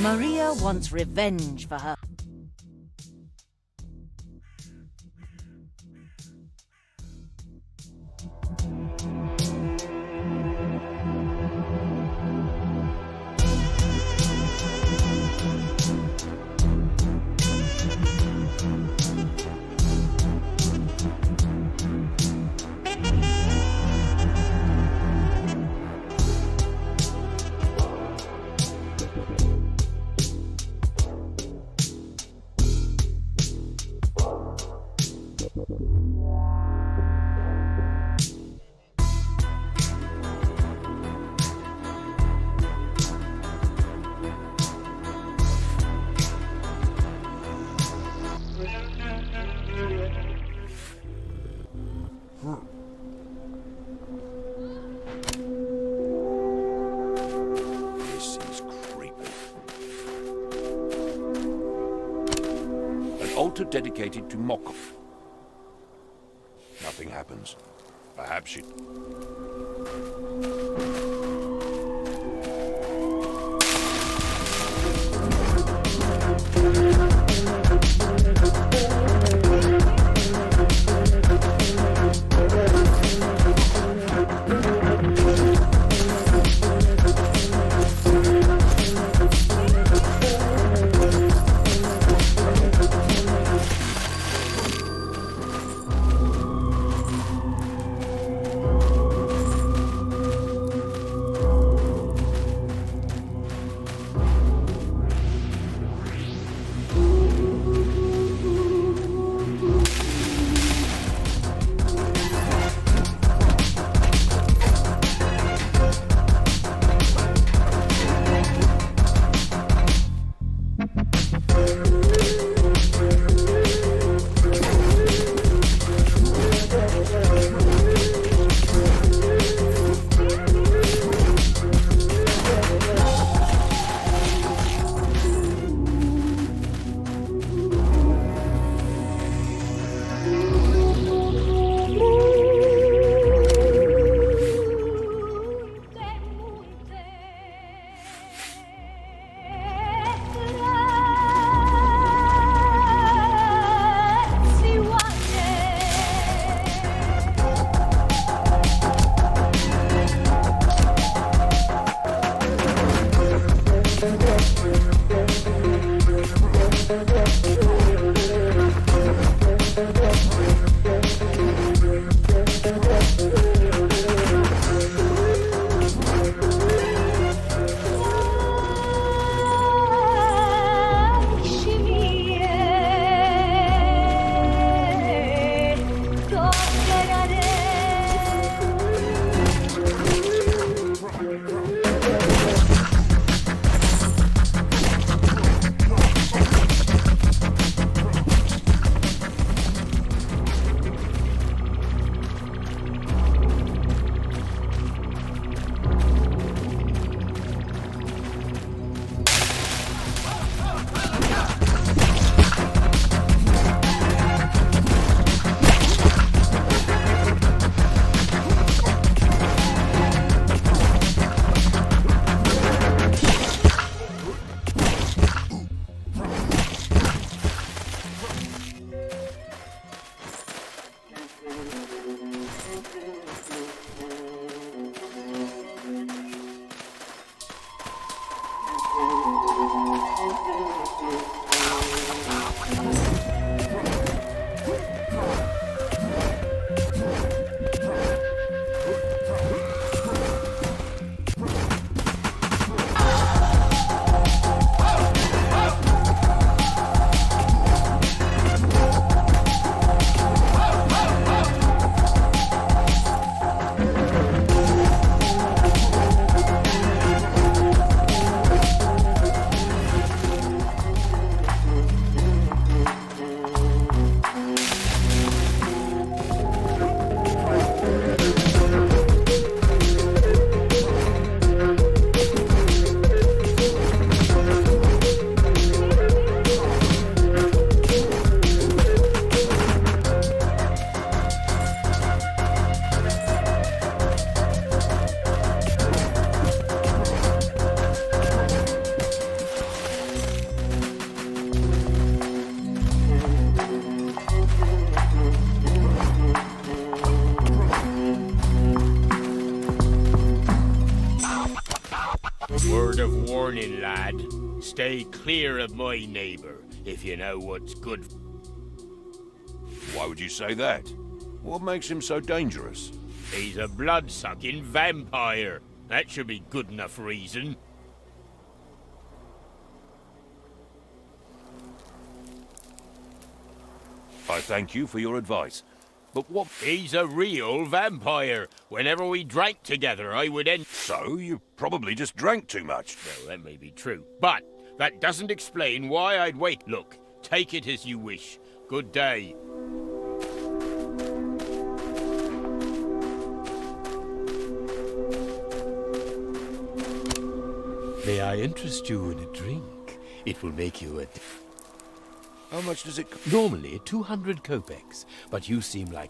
Maria wants revenge for her. Dedicated to Mokov. Nothing happens. Perhaps she... Stay clear of my neighbor, if you know what's good. Why would you say that? What makes him so dangerous? He's a blood-sucking vampire. That should be good enough reason. I thank you for your advice. But what... He's a real vampire. Whenever we drank together, I would end... So, you probably just drank too much. Well, that may be true. But that doesn't explain why I'd wait. Look, take it as you wish. Good day. May I interest you in a drink? It will make you a... How much does it... Normally 200 kopecks, but you seem like...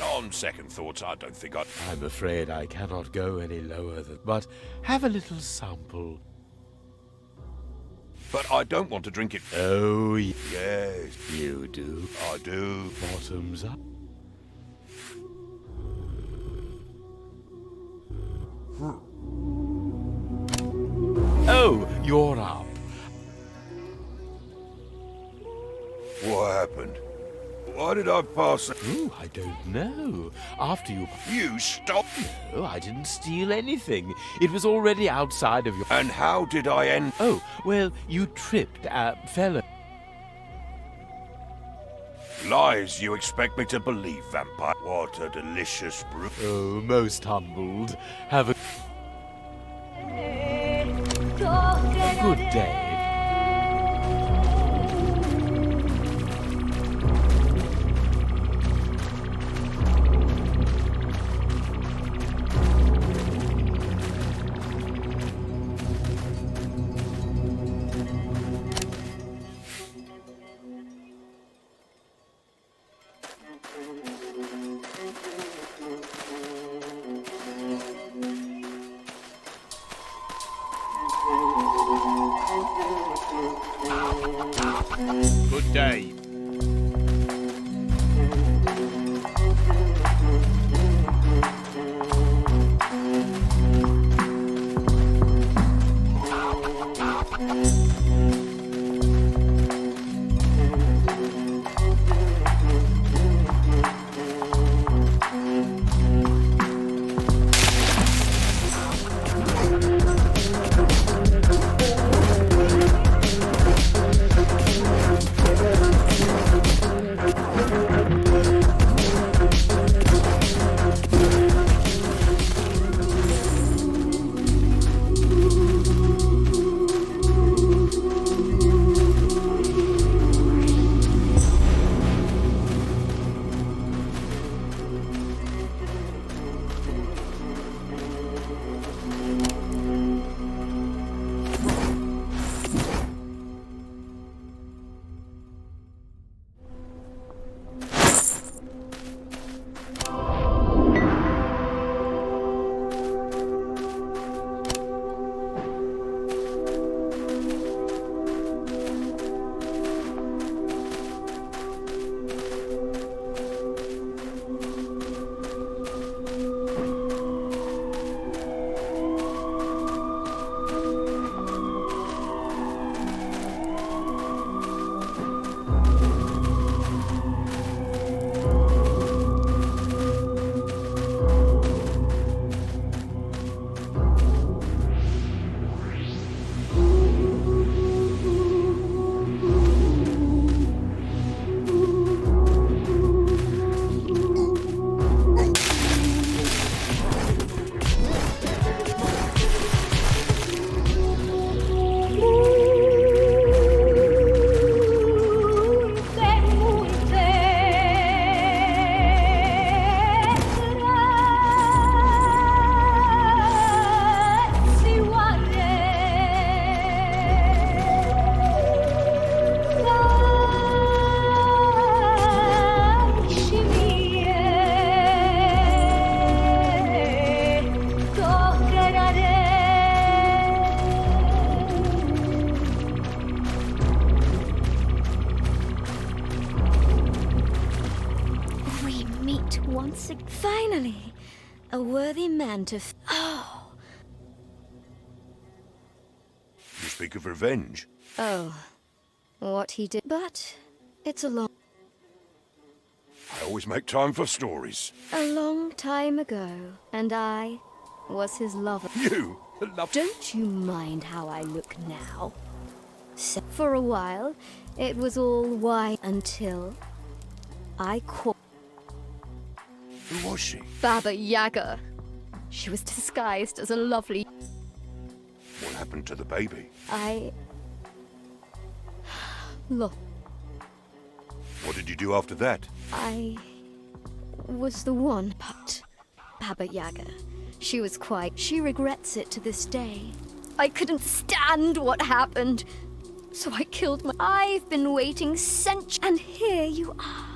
On second thoughts, I don't think I'd... I'm afraid I cannot go any lower than... But have a little sample. But I don't want to drink it. Oh, Yes, you do. I do. Bottoms up. Oh, you're up. What happened? Why did I pass it? Oh, I don't know. After you... You stopped. Oh, I didn't steal anything. It was already outside of your... And how did I end? Oh, well, you tripped, fell... Lies you expect me to believe, vampire. What a delicious brew. Oh, most humbled. Have a good day. Good day. Finally, a worthy man to... Oh! speak of revenge. Oh, what he did. But it's a long Time for stories. A long time ago, and I was his lover. You? Love. Don't you mind how I look now? So, for a while, it was all white until I caught Who was she? Baba Yaga. She was disguised as a lovely... What happened to the baby? Look, What did you do after that? I was the one, but Baba Yaga, she was quite... She regrets it to this day. I couldn't stand what happened, so I killed my... I've been waiting centuries, and here you are.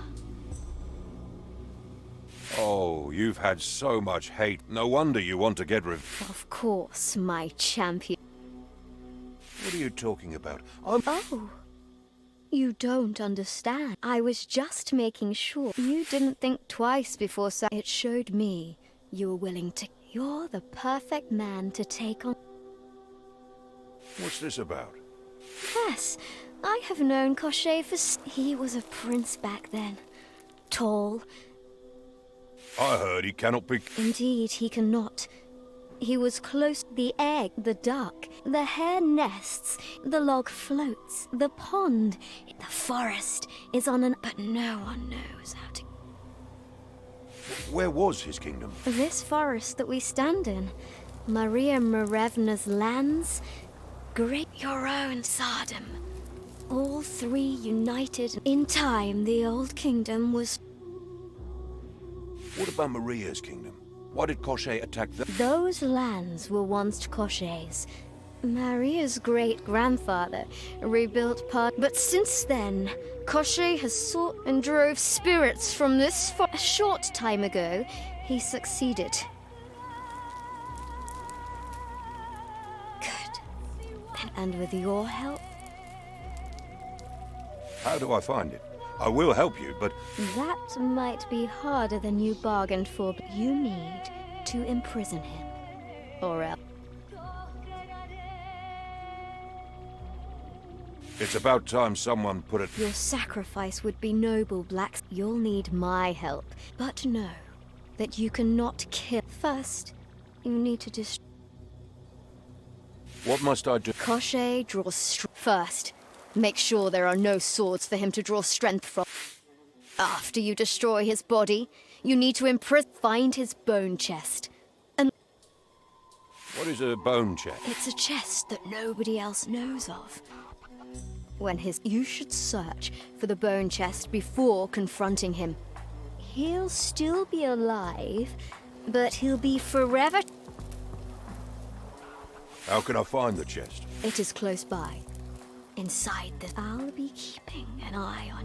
Oh, you've had so much hate. No wonder you want to get Of course, my champion. What are you talking about? Oh, you don't understand. I was just making sure you didn't think twice before it showed me you were willing to... You're the perfect man to take on... What's this about? Yes, I have known Koshe for... He was a prince back then. Tall. I heard he cannot be... Indeed, he cannot. He was close. The egg, the duck, the hare nests, the log floats, the pond, the forest is on an... But no one knows how to... Where was his kingdom? This forest that we stand in, Maria Marevna's lands, great your own Sodom. All three united. In time, the old kingdom was... What about Maria's kingdom? Why did Koshe attack them? Those lands were once Koshe's. Maria's great-grandfather rebuilt part... But since then, Koshe has sought and drove spirits from this a short time ago, he succeeded. Good. And with your help... How do I find it? I will help you, but... That might be harder than you bargained for, but you need to imprison him. Or else... It's about time someone put it... Your sacrifice would be noble, Black. You'll need my help. But know that you cannot kill. First, you need to destroy... What must I do? Koshe draws first. Make sure there are no swords for him to draw strength from. After you destroy his body, you need to find his bone chest. And What is a bone chest? it's a chest that nobody else knows of. You should search for the bone chest before confronting him. He'll still be alive, but he'll be forever... How can I find the chest? It is close by. Inside this, I'll be keeping an eye on...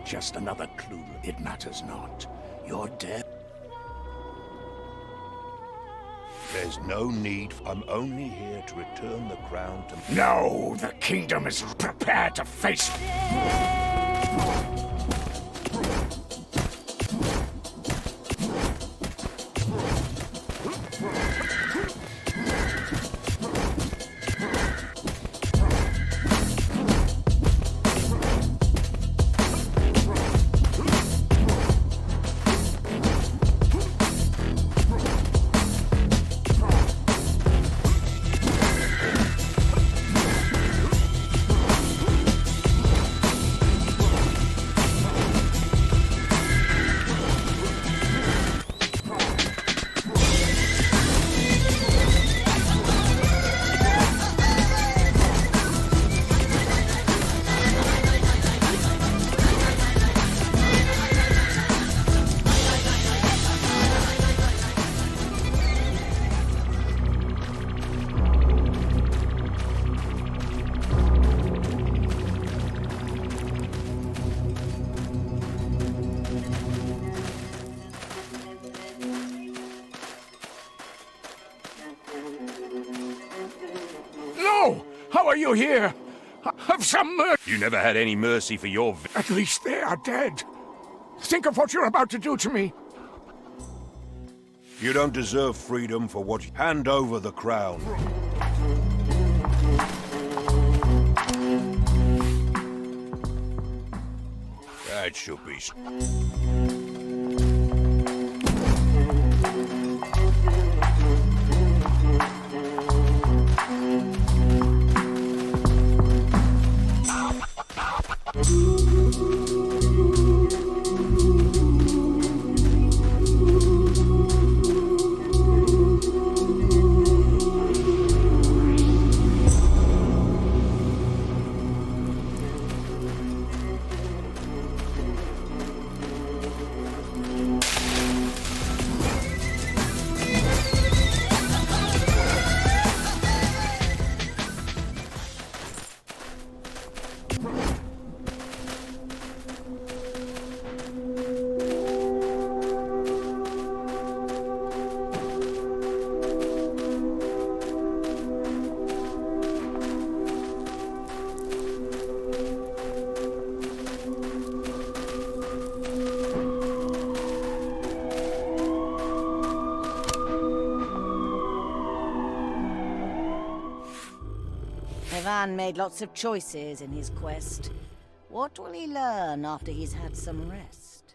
just another clue. It matters not. You're dead. There's no need. I'm only here to return the crown to... No, the kingdom is prepared to face... How are you here? Have some mercy. You never had any mercy for your... At least they are dead. Think of what you're about to do to me. You don't deserve freedom for what... Hand over the crown. That should be... Ivan made lots of choices in his quest. What will he learn after he's had some rest?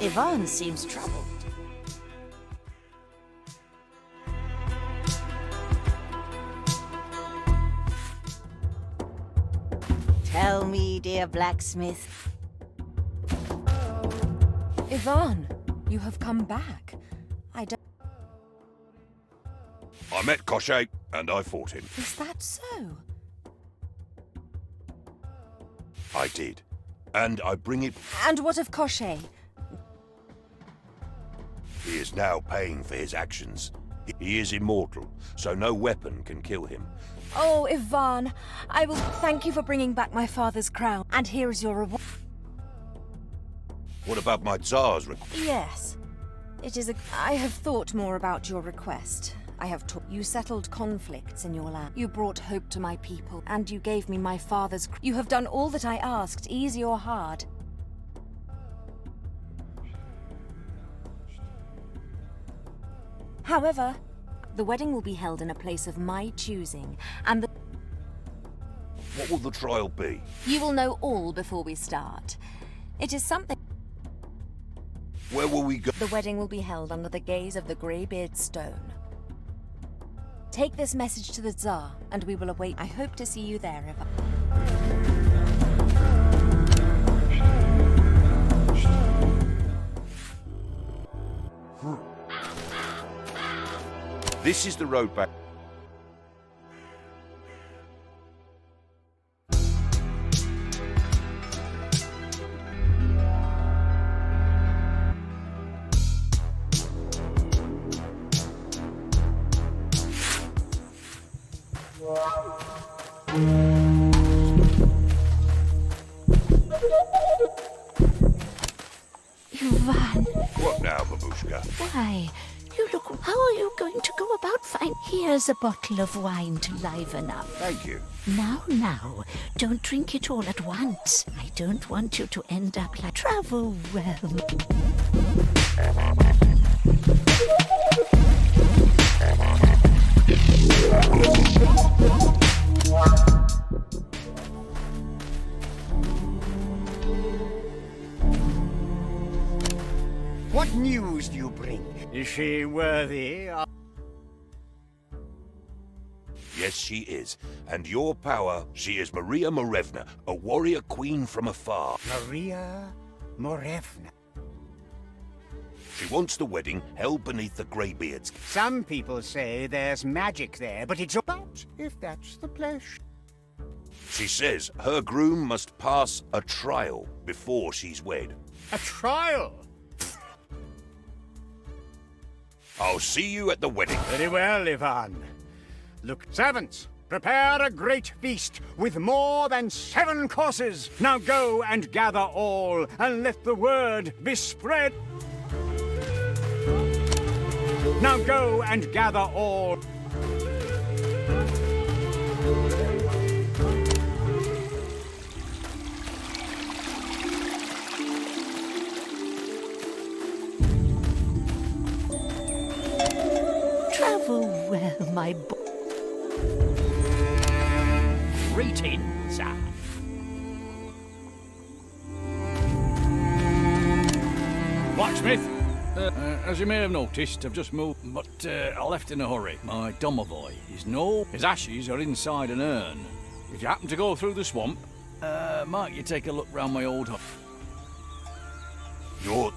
Ivan seems troubled. Tell me, dear blacksmith. Ivan, you have come back. I don't... I met Koshchei, and I fought him. Is that so? I did. And I bring it... And what of Koshchei? He is now paying for his actions. He is immortal, so no weapon can kill him. Oh, Ivan, I will thank you for bringing back my father's crown. And here is your reward. What about my Tsar's request? Yes. It is a... I have thought more about your request. I have taught... You settled conflicts in your land. You brought hope to my people. And you gave me my father's... You have done all that I asked, easy or hard. However, the wedding will be held in a place of my choosing, and the... What will the trial be? You will know all before we start. It is something. Where will we go? The wedding will be held under the gaze of the Greybeard Stone. Take this message to the Tsar, and we will await. I hope to see you there, Ivan. This is the road back. Ivan, What now, Babushka? why? You look. How are you going to go about finding? Here's a bottle of wine to liven up. Thank you. Now, don't drink it all at once. I don't want you to end up like. Travel well. What news do you bring? Is she worthy of... Yes, she is. And your power, she is Maria Morevna, a warrior queen from afar. Maria Morevna? She wants the wedding held beneath the Greybeards. Some people say there's magic there, but it's about if that's the place. She says her groom must pass a trial before she's wed. A trial? I'll see you at the wedding. Very well, Ivan. Look, servants, prepare a great feast with more than 7 courses. Now go and gather all, and let the word be spread. Now go and gather all. Travel well, my boy. Greetings, sir. Blacksmith! As you may have noticed, I've just moved, but I left in a hurry. My domovoi his ashes are inside an urn. If you happen to go through the swamp, might you take a look round my old hut? Your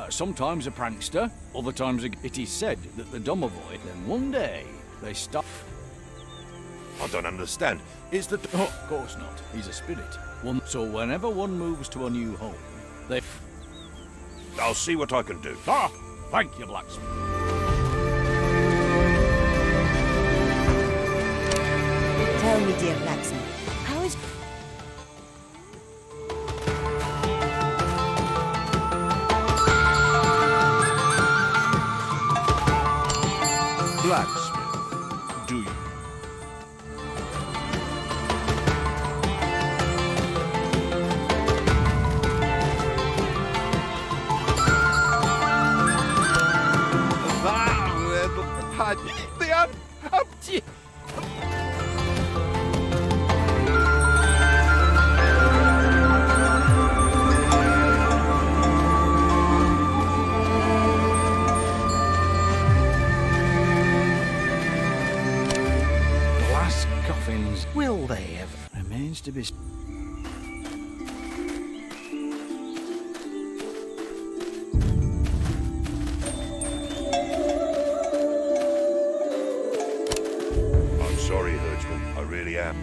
Sometimes a prankster, other times it is said that the domovoi, then one day, they stop. I don't understand. Is the... Oh, of course not. He's a spirit. So whenever one moves to a new home, they... I'll see what I can do. Ah! Thank you, blacksmith. Tell me, dear blacksmith, how is... Blacksmith, do you? Will they ever? Remains to be... I'm sorry, herdsman. I really am.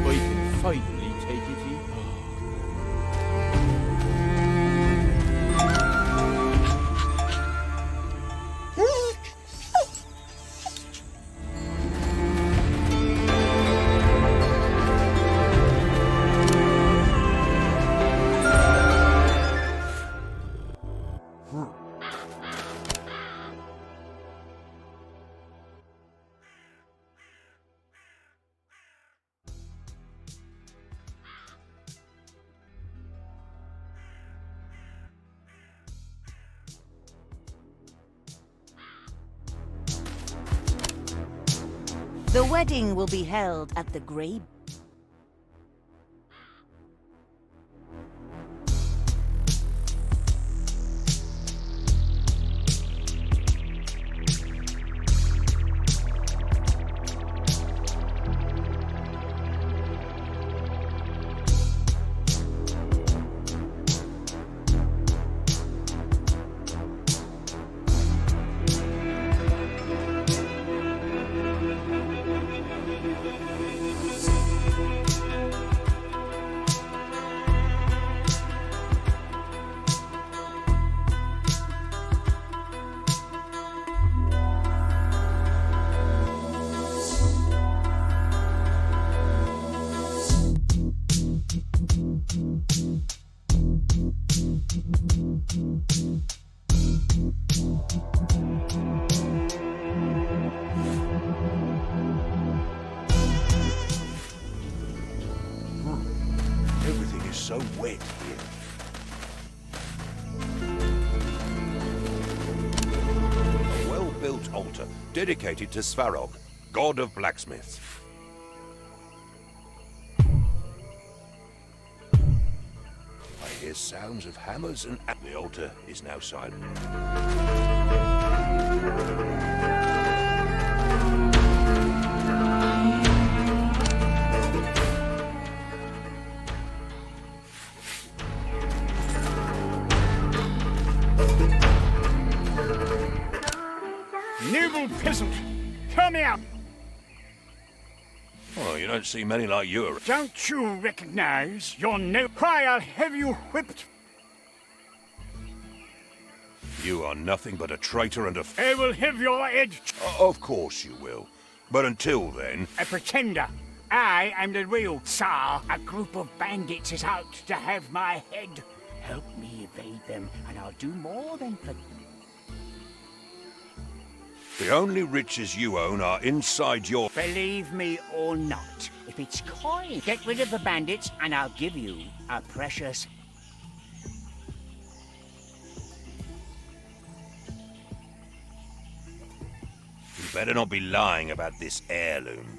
We can finally take it easy. The wedding will be held at the Grey. Everything is so wet here. A well-built altar dedicated to Svarog, god of blacksmiths. I hear sounds of hammers and the altar is now silent. Noble peasant, come out! Oh, you don't see many like you. Don't you recognize your no? Why, I'll have you whipped. You are nothing but a traitor and a I will have your head. Of course you will. But until then... A pretender. I am the real Tsar. A group of bandits is out to have my head. Help me evade them, and I'll do more than for them. The only riches you own are inside your... Believe me or not, if it's coin, get rid of the bandits and I'll give you a precious... You better not be lying about this heirloom.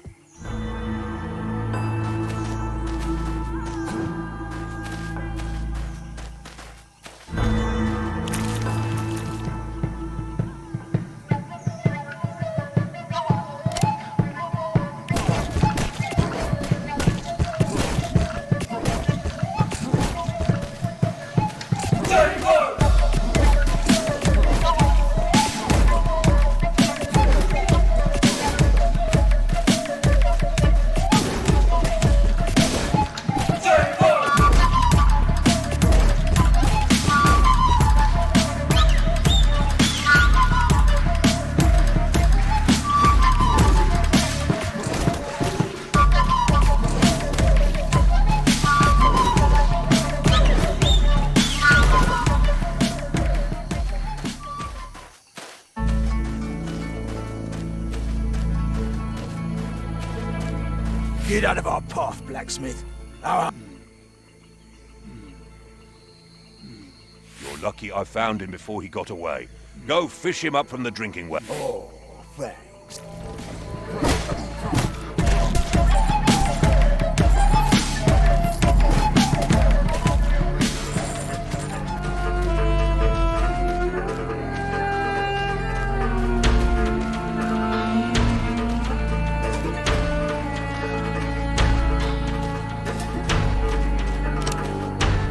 Get out of our path, blacksmith. You're lucky I found him before he got away. Go fish him up from the drinking well. Oh, thanks.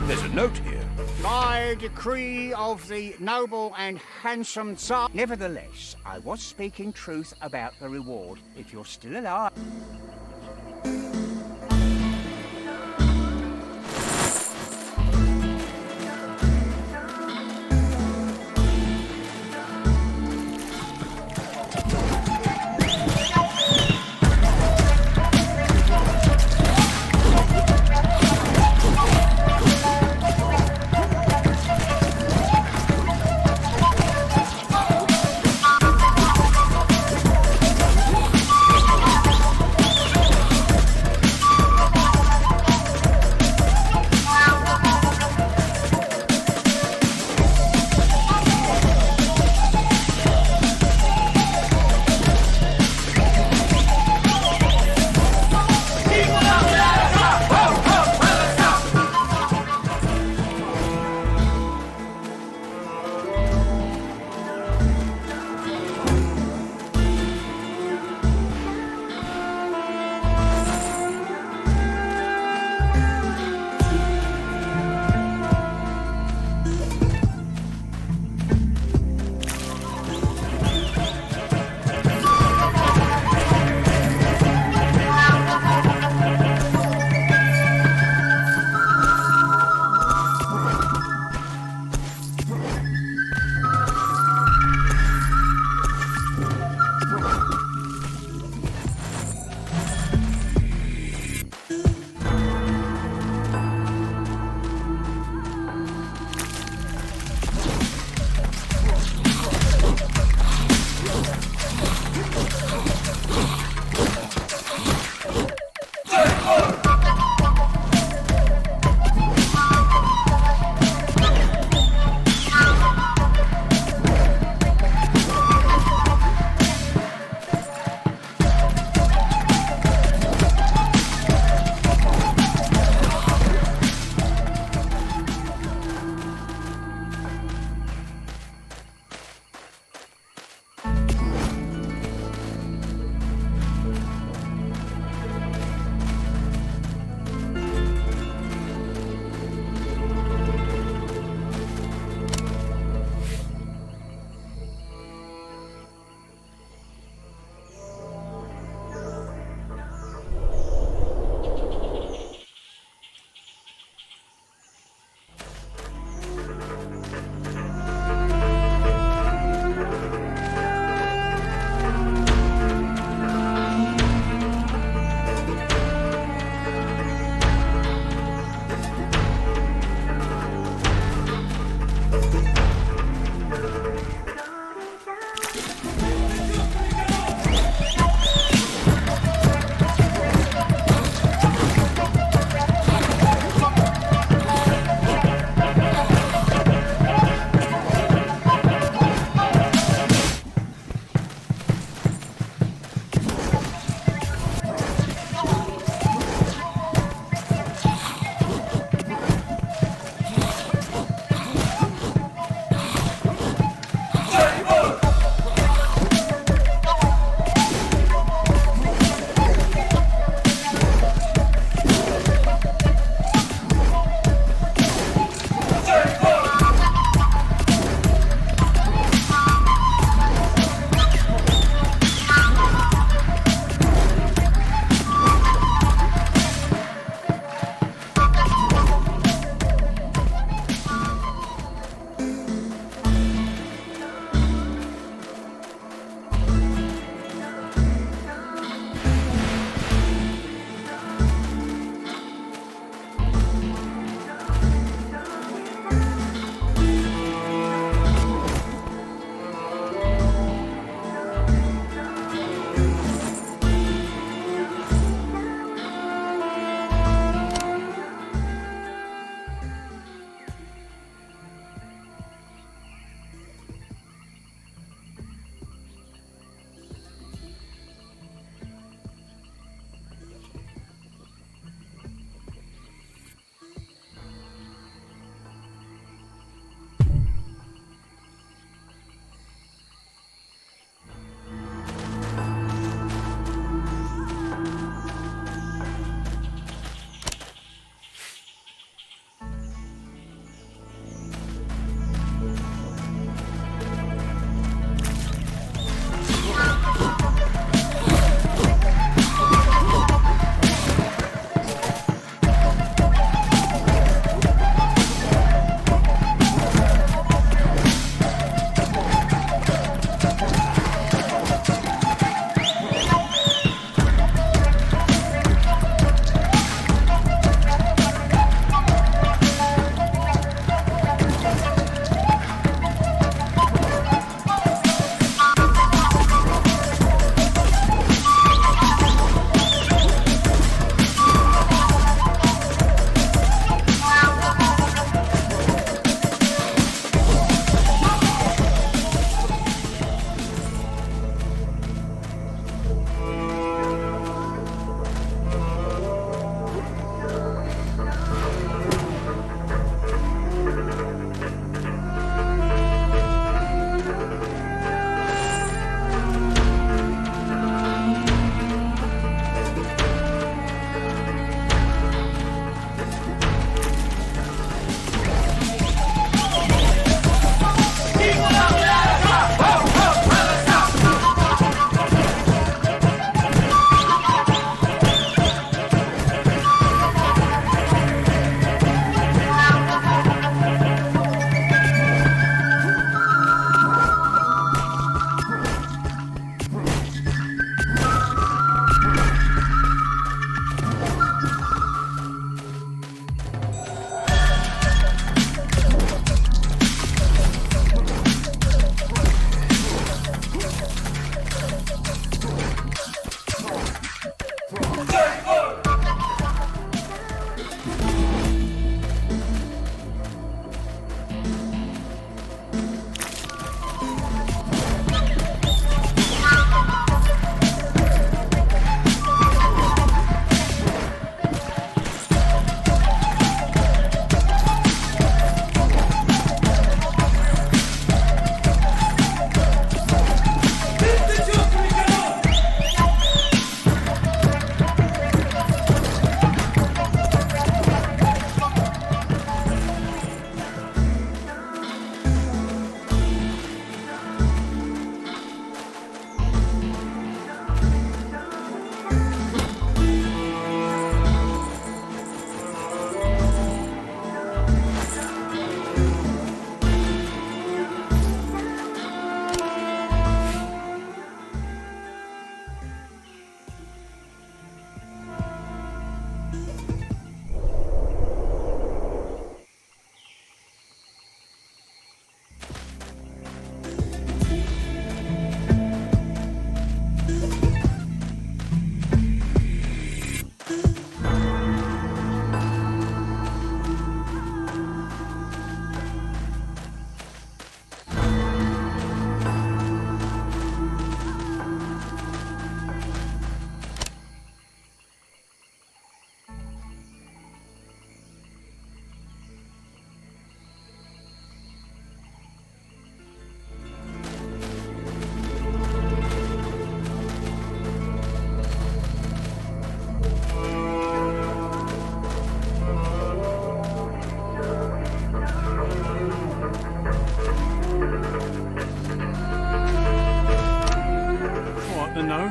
There's a note here. By decree of the noble and handsome Tsar. Nevertheless, I was speaking truth about the reward. If you're still alive...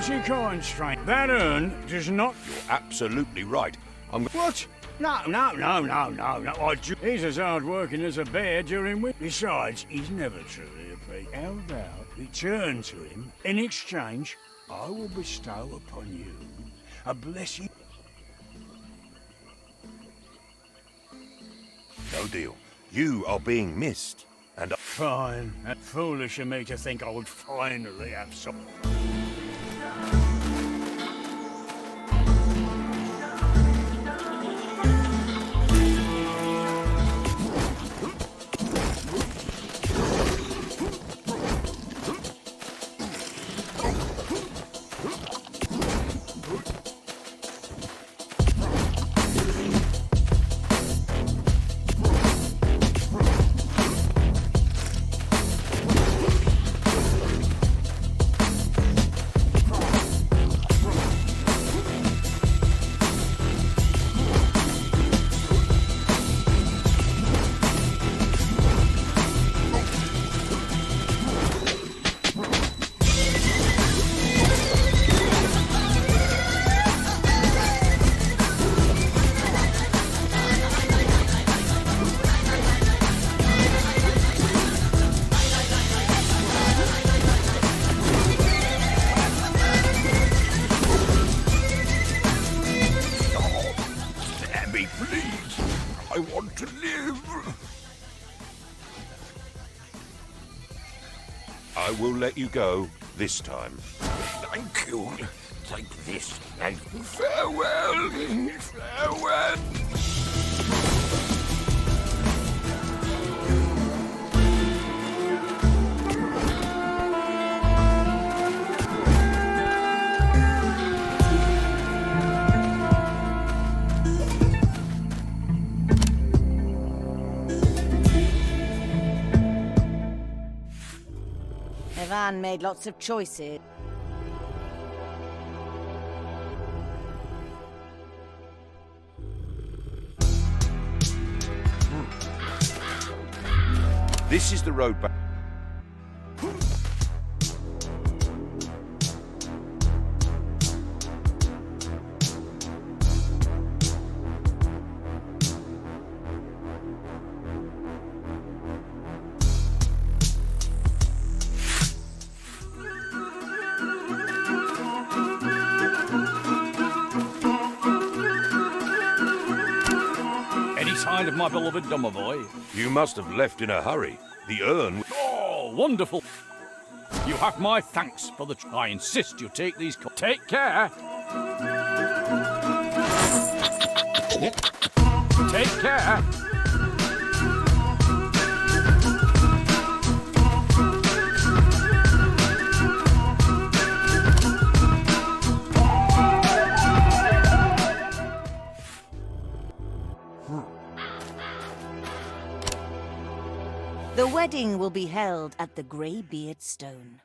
mighty kind, stranger. That urn does not... You're absolutely right. What? No. He's as hard working as a bear during winter. Besides, he's never truly a pig. How about we turn to him? In exchange, I will bestow upon you a blessing. No deal. You are being missed, and Fine. That's foolish of me to think I would finally have some... I will let you go this time. Thank you. Take this and farewell. Farewell. Ivan made lots of choices. This is the road back. Of my beloved Domovoy. You must have left in a hurry. The urn... Oh, wonderful. You have my thanks for the... I insist you take these... Take care. Take care. The wedding will be held at the Greybeard Stone.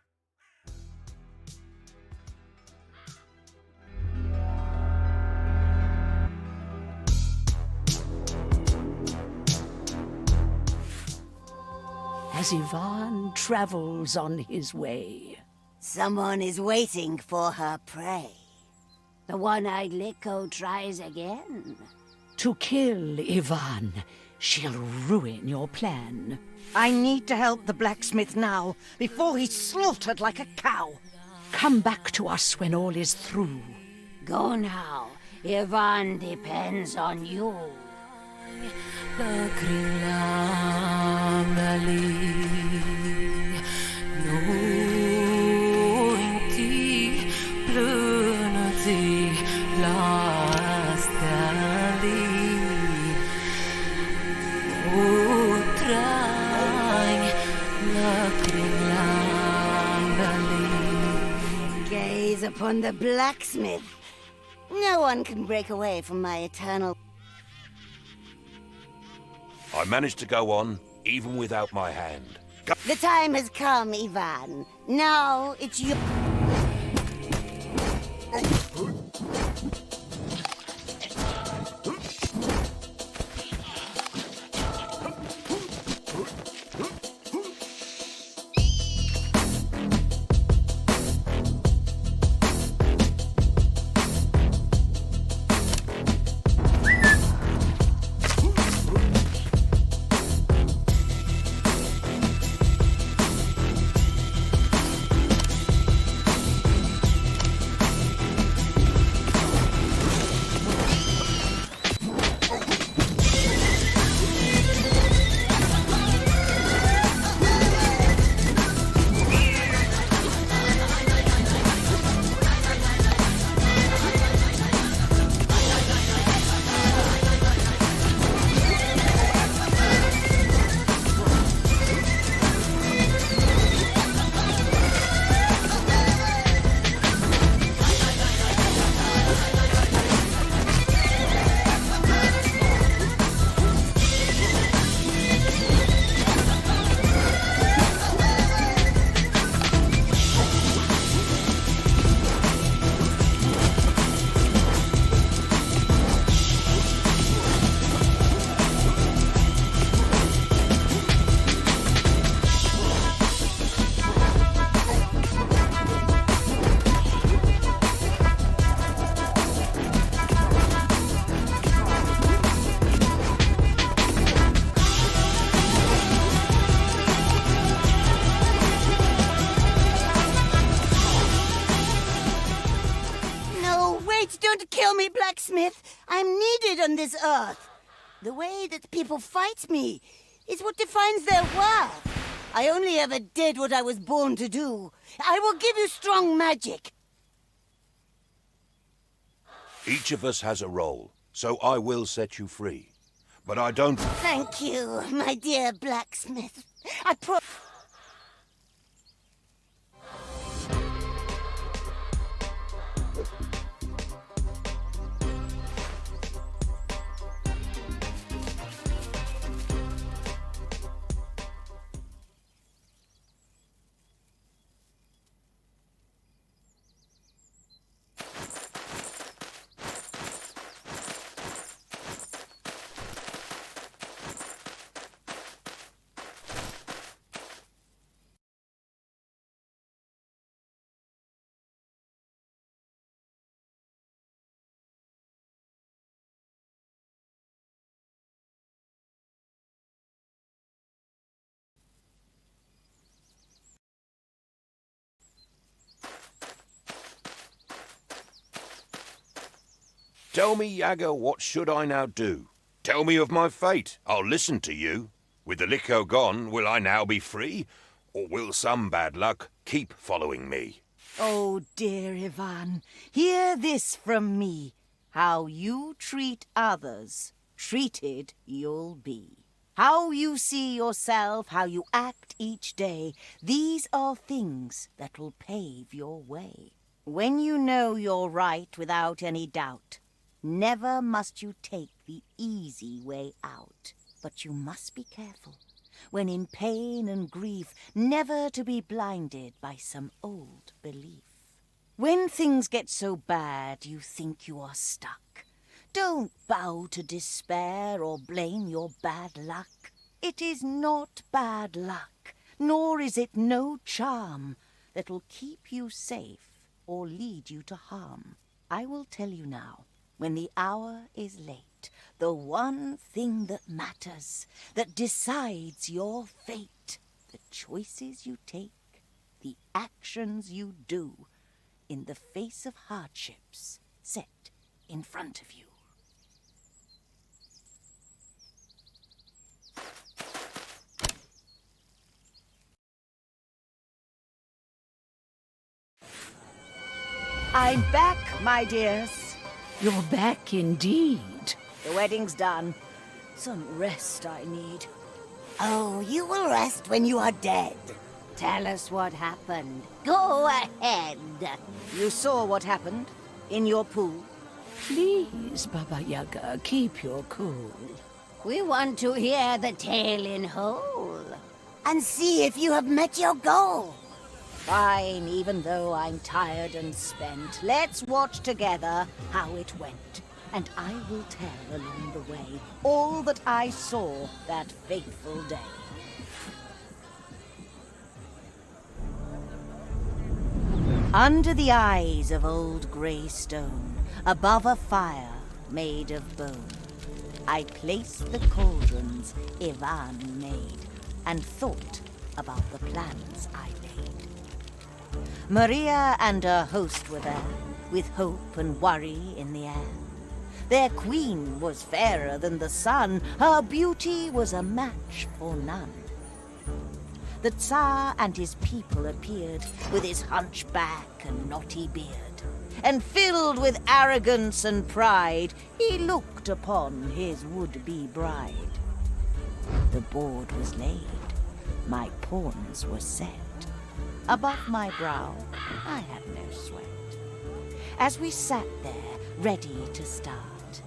As Ivan travels on his way. Someone is waiting for her prey. The one-eyed Liko tries again. To kill Ivan, she'll ruin your plan. I need to help the blacksmith now, before he's slaughtered like a cow. Come back to us when all is through. Go now. Ivan depends on you. Gaze upon the blacksmith. No one can break away from my eternal... I managed to go on, even without my hand. The time has come, Ivan. Now it's your... blacksmith. I'm needed on this earth. The way that people fight me is what defines their worth. I only ever did what I was born to do. I will give you strong magic. Each of us has a role, so I will set you free. But I don't... Thank you, my dear blacksmith. I Tell me, Yaga, what should I now do? Tell me of my fate. I'll listen to you. With the liquor gone, will I now be free? Or will some bad luck keep following me? Oh, dear Ivan, hear this from me. How you treat others, treated you'll be. How you see yourself, how you act each day, these are things that will pave your way. When you know you're right without any doubt, never must you take the easy way out. But you must be careful, when in pain and grief, never to be blinded by some old belief. When things get so bad you think you are stuck, don't bow to despair or blame your bad luck. It is not bad luck, nor is it no charm that'll keep you safe or lead you to harm. I will tell you now, when the hour is late, the one thing that matters, that decides your fate, the choices you take, the actions you do, in the face of hardships set in front of you. I'm back, my dears. You're back indeed. The wedding's done. Some rest I need. Oh, you will rest when you are dead. Tell us what happened. Go ahead. You saw what happened in your pool. Please, Baba Yaga, keep your cool. We want to hear the tale in whole. And see if you have met your goal. Fine, even though I'm tired and spent. Let's watch together how it went. And I will tell along the way all that I saw that fateful day. Under the eyes of old grey stone, above a fire made of bone, I placed the cauldrons Ivan made, and thought about the plans I made. Maria and her host were there, with hope and worry in the air. Their queen was fairer than the sun, her beauty was a match for none. The Tsar and his people appeared, with his hunchback and knotty beard, and filled with arrogance and pride, he looked upon his would-be bride. The board was laid, my pawns were set. Above my brow, I had no sweat. As we sat there, ready to start,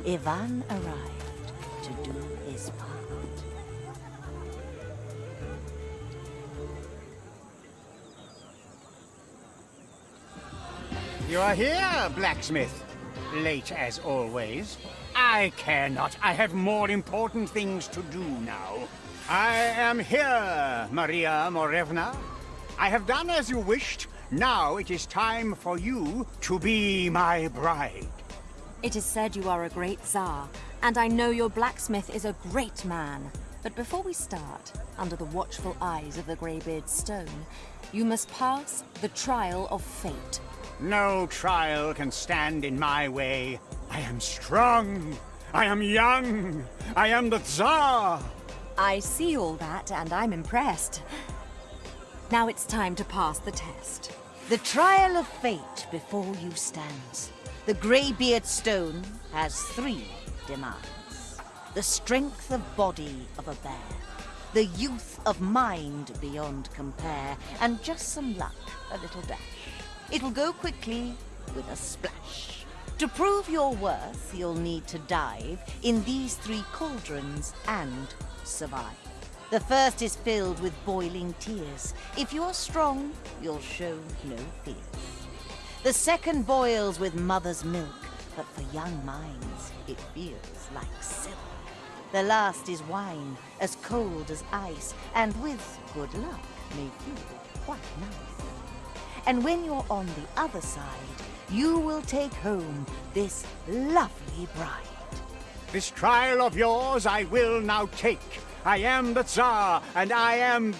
Ivan arrived to do his part. You are here, blacksmith. Late as always. I care not. I have more important things to do now. I am here, Maria Morevna. I have done as you wished. Now it is time for you to be my bride. It is said you are a great Tsar, and I know your blacksmith is a great man. But before we start, under the watchful eyes of the greybeard stone, you must pass the trial of fate. No trial can stand in my way. I am strong. I am young. I am the Tsar. I see all that, and I'm impressed. Now it's time to pass the test. The trial of fate before you stands. The greybeard stone has 3 demands. The strength of body of a bear, the youth of mind beyond compare, and just some luck, a little dash. It'll go quickly with a splash. To prove your worth, you'll need to dive in these 3 cauldrons and survive. The first is filled with boiling tears. If you're strong, you'll show no fears. The second boils with mother's milk, but for young minds, it feels like silk. The last is wine, as cold as ice, and with good luck may feel quite nice. And when you're on the other side, you will take home this lovely bride. This trial of yours I will now take. I am the Tsar, and I am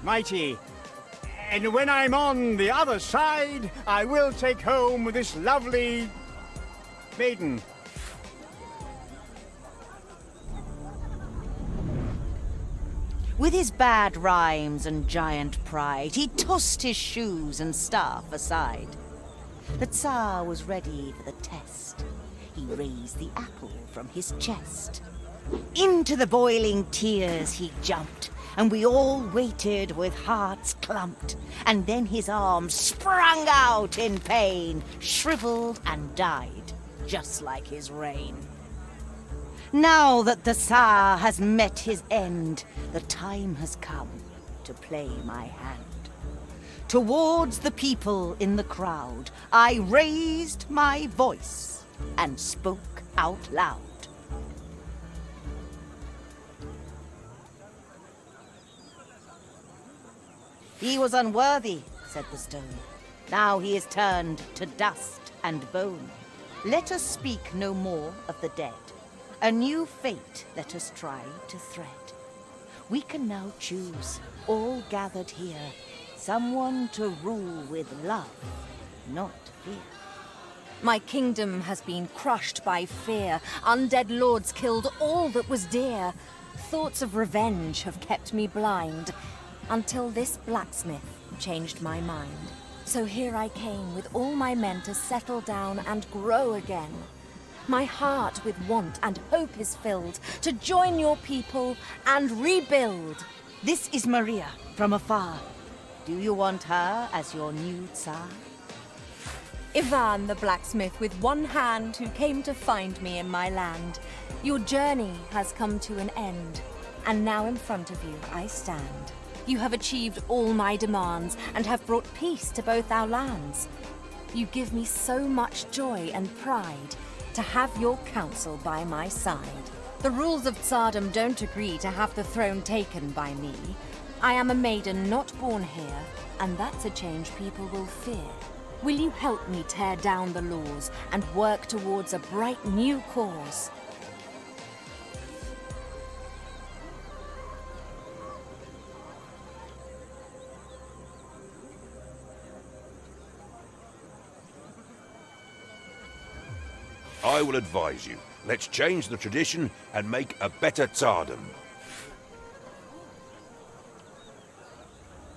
mighty. And when I'm on the other side, I will take home this lovely maiden. With his bad rhymes and giant pride, he tossed his shoes and staff aside. The Tsar was ready for the test. He raised the apple from his chest. Into the boiling tears he jumped, and we all waited with hearts clumped. And then his arms sprung out in pain, shriveled and died, just like his reign. Now that the Tsar has met his end, the time has come to play my hand. Towards the people in the crowd, I raised my voice and spoke out loud. He was unworthy, said the stone. Now he is turned to dust and bone. Let us speak no more of the dead. A new fate let us try to thread. We can now choose, all gathered here, someone to rule with love, not fear. My kingdom has been crushed by fear. Undead lords killed all that was dear. Thoughts of revenge have kept me blind, until this blacksmith changed my mind. So here I came with all my men to settle down and grow again. My heart with want and hope is filled to join your people and rebuild. This is Maria from afar. Do you want her as your new Tsar? Ivan the blacksmith with one hand who came to find me in my land. Your journey has come to an end, and now in front of you I stand. You have achieved all my demands and have brought peace to both our lands. You give me so much joy and pride to have your counsel by my side. The rules of Tsardom don't agree to have the throne taken by me. I am a maiden not born here, and that's a change people will fear. Will you help me tear down the laws and work towards a bright new cause? I will advise you. Let's change the tradition and make a better Tsardom.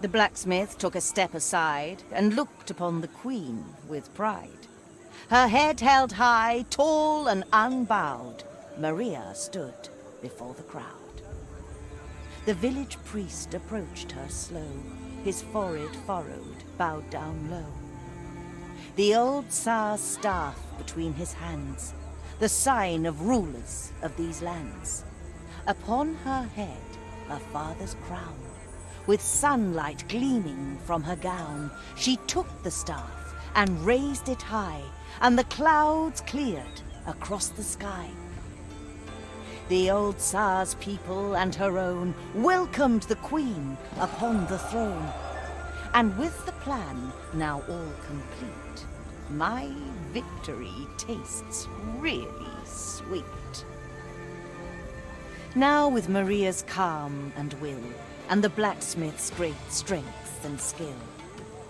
The blacksmith took a step aside and looked upon the queen with pride. Her head held high, tall and unbowed, Maria stood before the crowd. The village priest approached her slow, his forehead furrowed, bowed down low. The old Tsar's staff between his hands, the sign of rulers of these lands. Upon her head, her father's crown. With sunlight gleaming from her gown, she took the staff and raised it high, and the clouds cleared across the sky. The old Tsar's people and her own welcomed the queen upon the throne. And with the plan now all complete, my victory tastes really sweet. Now with Maria's calm and will, and the blacksmith's great strength and skill,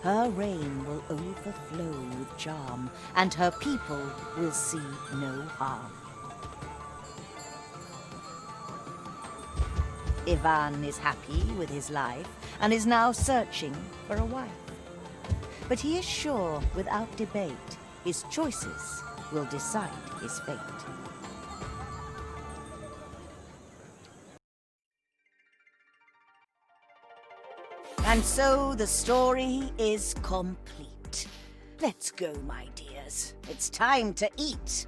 her reign will overflow with charm, and her people will see no harm. Ivan is happy with his life and is now searching for a wife. But he is sure, without debate, his choices will decide his fate. And so the story is complete. Let's go, my dears. It's time to eat.